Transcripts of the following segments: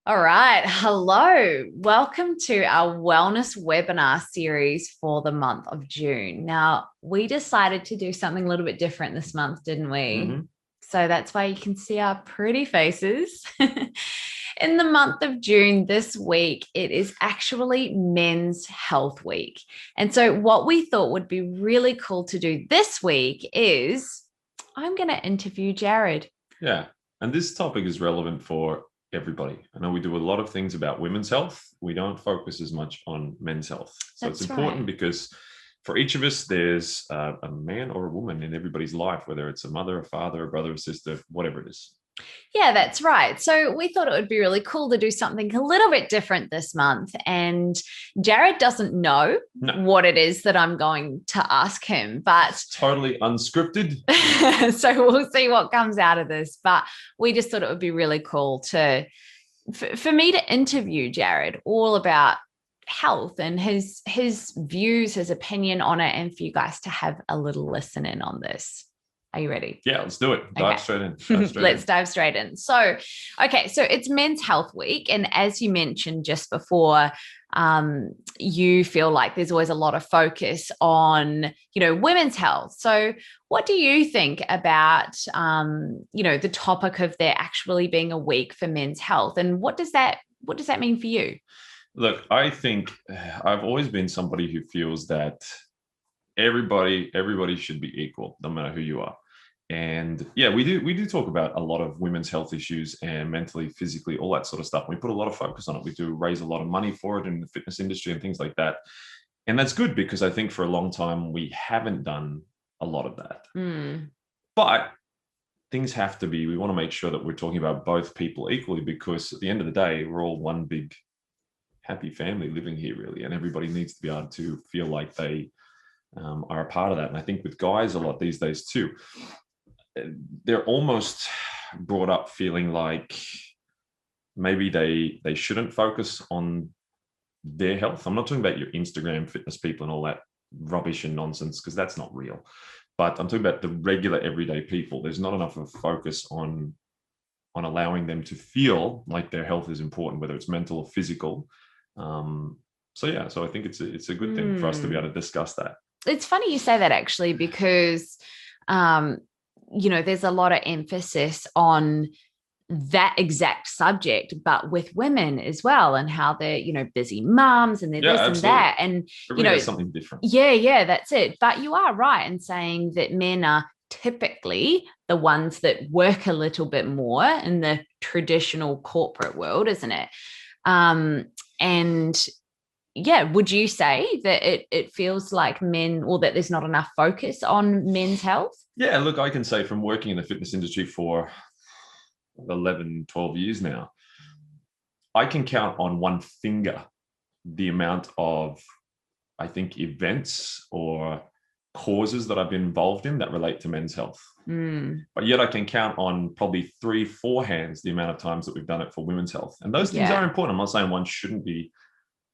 All right. Hello. Welcome to our wellness webinar series for the month of June. Now, we decided to do something a little bit different this month, didn't we? hmm So that's why you can see our pretty faces. In the month of June this week, it is actually Men's Health Week. And so, what we thought would be really cool to do this week is I'm going to interview Jared. Yeah. And this topic is relevant for everybody. I know we do a lot of things about women's health. We don't focus as much on men's health. So it's That's important right. because for each of us, there's a man or a woman in everybody's life, whether it's a mother, a father, a brother, a sister, whatever it is. Yeah, that's right. So we thought it would be really cool to do something a little bit different this month. And Jared doesn't know No, what it is that I'm going to ask him, but it's totally unscripted. so we'll see what comes out of this. But we just thought it would be really cool for me to interview Jared all about health and his views, his opinion on it, and for you guys to have a little listen in on this. Are you ready? Yeah, let's do it. Dive Okay. straight in. Dive straight Let's in. dive straight in. So, okay, so it's Men's Health Week. And as you mentioned just before, you feel like there's always a lot of focus on, women's health. So, what do you think about, the topic of there actually being a week for men's health? And what does that mean for you? Look, I think I've always been somebody who feels that everybody should be equal, no matter who you are. And yeah, we do talk about a lot of women's health issues and mentally, physically, all that sort of stuff. We put a lot of focus on it. We do raise a lot of money for it in the fitness industry and things like that. And that's good because I think for a long time we haven't done a lot of that. Mm, But things have to be, we want to make sure that we're talking about both people equally because at the end of the day, we're all one big happy family living here, really. And everybody needs to be able to feel like they are a part of that. And I think with guys a lot these days too, they're almost brought up feeling like maybe they shouldn't focus on their health. I'm not talking about your Instagram fitness people and all that rubbish and nonsense because that's not real. But I'm talking about the regular everyday people. There's not enough of a focus on allowing them to feel like their health is important, whether it's mental or physical. So yeah, so I think it's a good thing for us to be able mm. to discuss that. It's funny you say that actually, because um, there's a lot of emphasis on that exact subject, but with women as well, and how they're, busy moms and they're Yeah, this and absolutely. that. And, Everybody has something different. yeah, that's it. But you are right in saying that men are typically the ones that work a little bit more in the traditional corporate world, isn't it? And yeah, would you say that it feels like men, or that there's not enough focus on men's health? Yeah, look, I can say from working in the fitness industry for 11, 12 years now, I can count on one finger the amount of, I think, events or causes that I've been involved in that relate to men's health. Mm, But yet I can count on probably three, four hands the amount of times that we've done it for women's health. And those things are yeah. important. I'm not saying one shouldn't be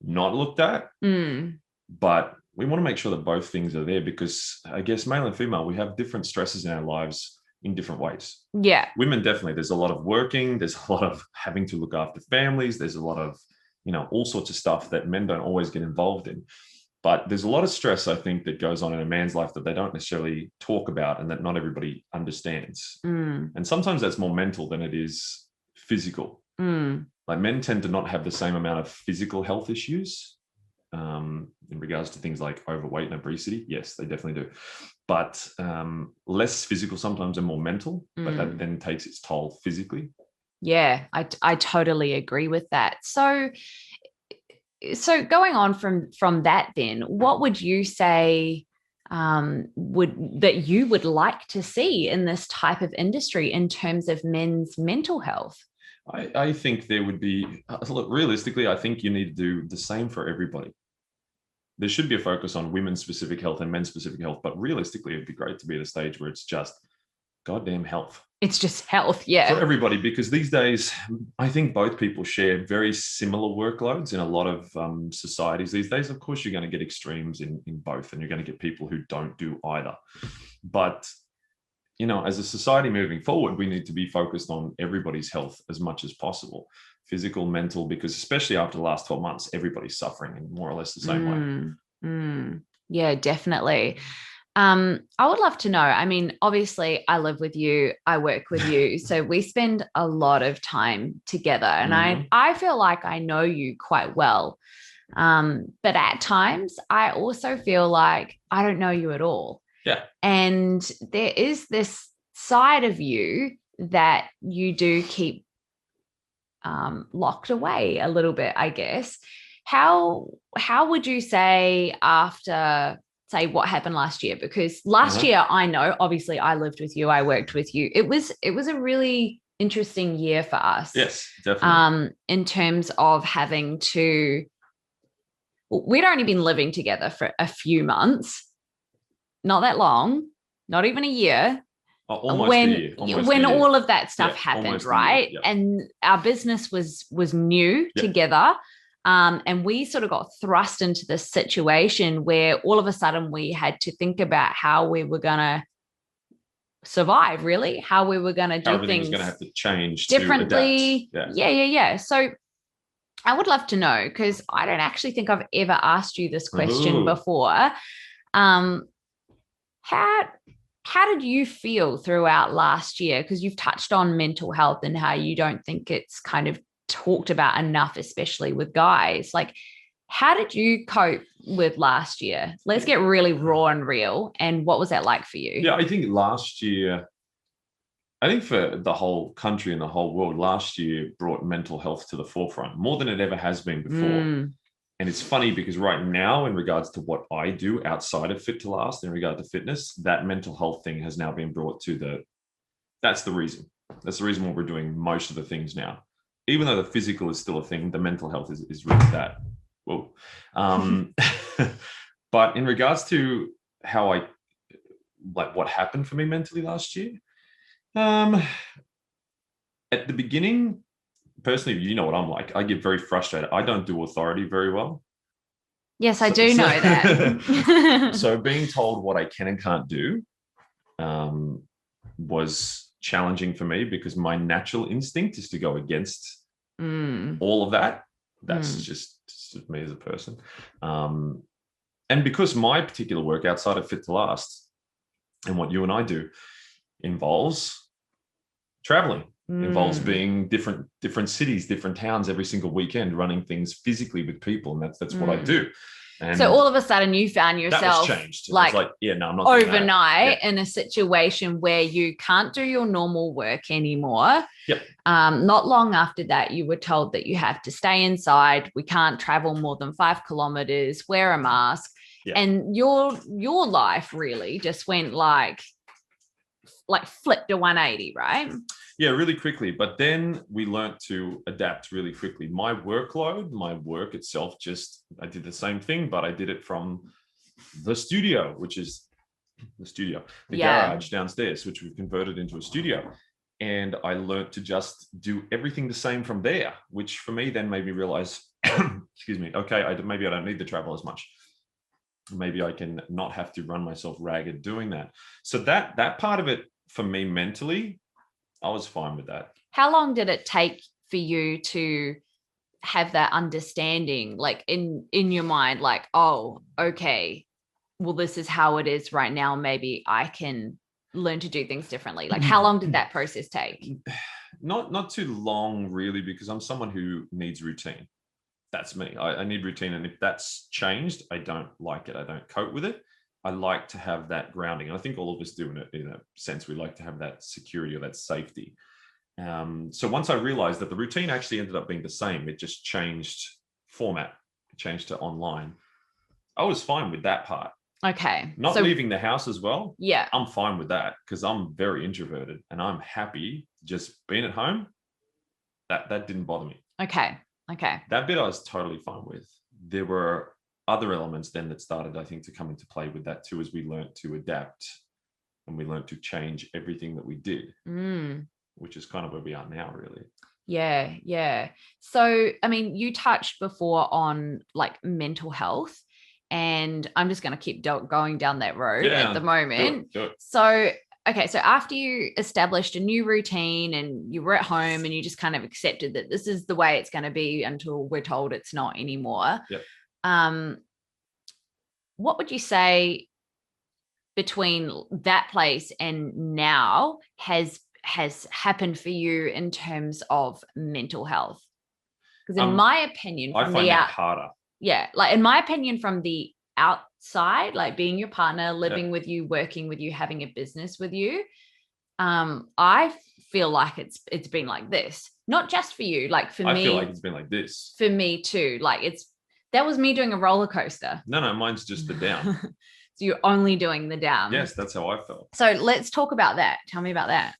not looked at, Mm, but we want to make sure that both things are there because I guess male and female, we have different stresses in our lives in different ways. yeah. Women, definitely, there's a lot of working, there's a lot of having to look after families, there's a lot of, all sorts of stuff that men don't always get involved in. But there's a lot of stress, I think, that goes on in a man's life that they don't necessarily talk about and that not everybody understands. Mm, And sometimes that's more mental than it is physical. mm. Like men tend to not have the same amount of physical health issues in regards to things like overweight and obesity. Yes, they definitely do. But less physical sometimes and more mental, but that Mm. then takes its toll physically. Yeah, I totally agree with that. So going on from that, then, what would you say would that you would like to see in this type of industry in terms of men's mental health? I think there would be, look, realistically, I think you need to do the same for everybody. There should be a focus on women's specific health and men's specific health, but realistically, it'd be great to be at a stage where it's just goddamn health It's just health, for yeah. everybody because these days I think both people share very similar workloads in a lot of societies these days. Of course you're going to get extremes in both and you're going to get people who don't do either, but as a society moving forward, we need to be focused on everybody's health as much as possible, physical, mental, because especially after the last 12 months, everybody's suffering in more or less the same way. Yeah, definitely. I would love to know. I mean, obviously, I live with you, I work with you, so we spend a lot of time together, and I feel like I know you quite well. But at times, I also feel like I don't know you at all. Yeah. And there is this side of you that you do keep locked away a little bit, I guess. How would you say after, say, what happened last year? Because last year, I know, obviously, I lived with you, I worked with you. It was a really interesting year for us. Yes, definitely. In terms of having to, we'd only been living together for a few months, not that long, not even a year. Almost a year. When all of that stuff happened, right? Yep. And our business was new together. And we sort of got thrust into this situation where all of a sudden we had to think about how we were going to survive, really, how we were going to do things. Was going to have to change differently. To adapt. Yeah. So I would love to know, because I don't actually think I've ever asked you this question before. How did you feel throughout last year? Because you've touched on mental health and how you don't think it's kind of talked about enough, especially with guys. Like, how did you cope with last year? Let's get really raw and real. And what was that like for you? Yeah, I think last year, I think for the whole country and the whole world, last year brought mental health to the forefront more than it ever has been before. And it's funny because right now, in regards to what I do outside of Fit to Last, in regard to fitness, that mental health thing has now been brought to that's the reason. That's the reason why we're doing most of the things now. Even though the physical is still a thing, the mental health is really that. Whoa. But in regards to how what happened for me mentally last year, at the beginning, personally, you know what I'm like. I get very frustrated. I don't do authority very well. Yes, I do know that. So being told what I can and can't do was challenging for me, because my natural instinct is to go against all of that. That's just me as a person. And because my particular work outside of Fit to Last and what you and I do involves traveling. Involves being different cities, different towns every single weekend, running things physically with people, and that's what I do. And so all of a sudden you found yourself changed. Like I'm not overnight in a situation where you can't do your normal work anymore. Yep. Not long after that, you were told that you have to stay inside. We can't travel more than 5 kilometers, wear a mask. Yep. And your life really just went like flipped a 180, right? Yeah, really quickly. But then we learned to adapt really quickly. My workload, my work itself, I did the same thing, but I did it from the studio, which is the garage downstairs, which we've converted into a studio. And I learned to just do everything the same from there, which for me then made me realize, excuse me, okay, maybe I don't need to travel as much. Maybe I can not have to run myself ragged doing that. So that part of it for me mentally, I was fine with that. How long did it take for you to have that understanding, like in your mind, like, oh, okay, well, this is how it is right now. Maybe I can learn to do things differently. Like, how long did that process take? Not too long, really, because I'm someone who needs routine. That's me. I need routine. And if that's changed, I don't like it. I don't cope with it. I like to have that grounding. And I think all of us do in a sense. We like to have that security or that safety. So once I realized that the routine actually ended up being the same, it just changed format, it changed to online. I was fine with that part. Okay. Not leaving the house as well. Yeah. I'm fine with that because I'm very introverted and I'm happy just being at home. That didn't bother me. Okay. That bit I was totally fine with. There were other elements then that started, I think, to come into play with that too, as we learned to adapt and we learned to change everything that we did, which is kind of where we are now, really. Yeah. So, I mean, you touched before on like mental health, and I'm just going to keep going down that road at the moment. Do it. So, okay, so after you established a new routine and you were at home and you just kind of accepted that this is the way it's going to be until we're told it's not anymore. Yep. What would you say between that place and now has happened for you in terms of mental health? Because in my opinion, I find that harder. Yeah, like in my opinion, from the outside, like being your partner, living with you, working with you, having a business with you, I feel like it's been like this. Not just for you, like for me. I feel like it's been like this. For me too. Like that was me doing a roller coaster. No, mine's just the down. So you're only doing the down. Yes, that's how I felt. So let's talk about that. Tell me about that.